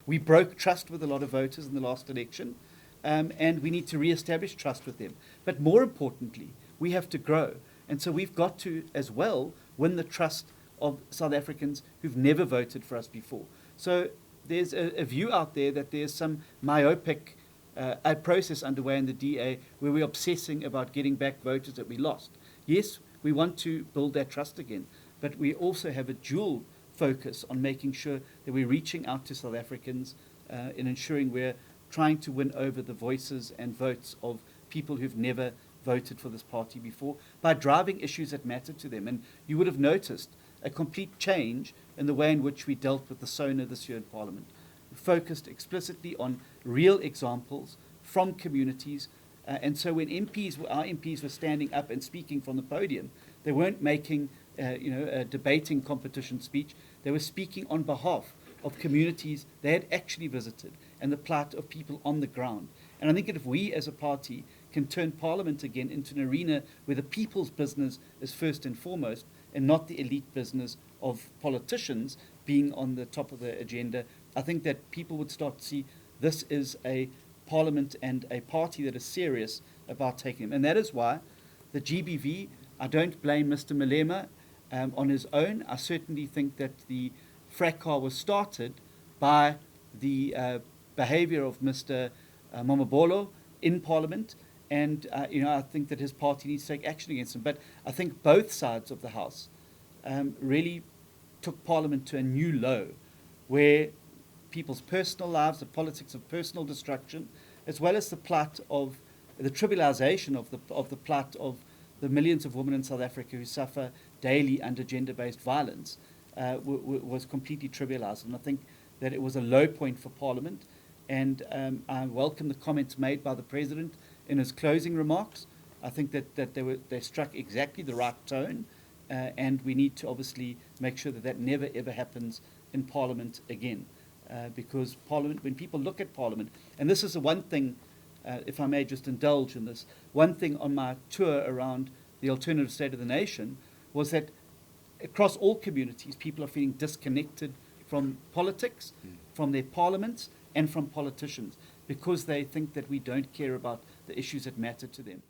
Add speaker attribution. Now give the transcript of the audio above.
Speaker 1: We broke trust with a lot of voters in the last election, and we need to re-establish trust with them. But more importantly, we have to grow. And so we've got to, as well, win the trust of South Africans who've never voted for us before. So there's a view out there that there's some myopic a process underway in the DA where we're obsessing about getting back voters that we lost. Yes, we want to build that trust again, but we also have a dual focus on making sure that we're reaching out to South Africans and ensuring we're trying to win over the voices and votes of people who've never voted for this party before by driving issues that matter to them. And you would have noticed a complete change in the way in which we dealt with the SONA this year in Parliament. We focused explicitly on real examples from communities. And so when our MPs were standing up and speaking from the podium, they weren't making a debating competition speech. They were speaking on behalf of communities they had actually visited and the plight of people on the ground. And I think that if we as a party can turn Parliament again into an arena where the people's business is first and foremost and not the elite business of politicians being on the top of the agenda, I think that people would start to see this is a Parliament and a party that is serious about taking them. And that is why the GBV, I don't blame Mr. Malema on his own. I certainly think that the fracas was started by the behavior of Mr. Mamabolo in Parliament. And I think that his party needs to take action against him. But I think both sides of the House really took Parliament to a new low, where people's personal lives, the politics of personal destruction, as well as the plight of the trivialization of the plight of the millions of women in South Africa who suffer daily under gender-based violence, was completely trivialized. And I think that it was a low point for Parliament. And I welcome the comments made by the President in his closing remarks. I think that they struck exactly the right tone, and we need to obviously make sure that never ever happens in Parliament again. Because Parliament, when people look at Parliament, and this is the one thing, if I may just indulge in this, one thing on my tour around the alternative state of the nation was that across all communities, people are feeling disconnected from politics, from their parliaments, and from politicians, because they think that we don't care about the issues that matter to them.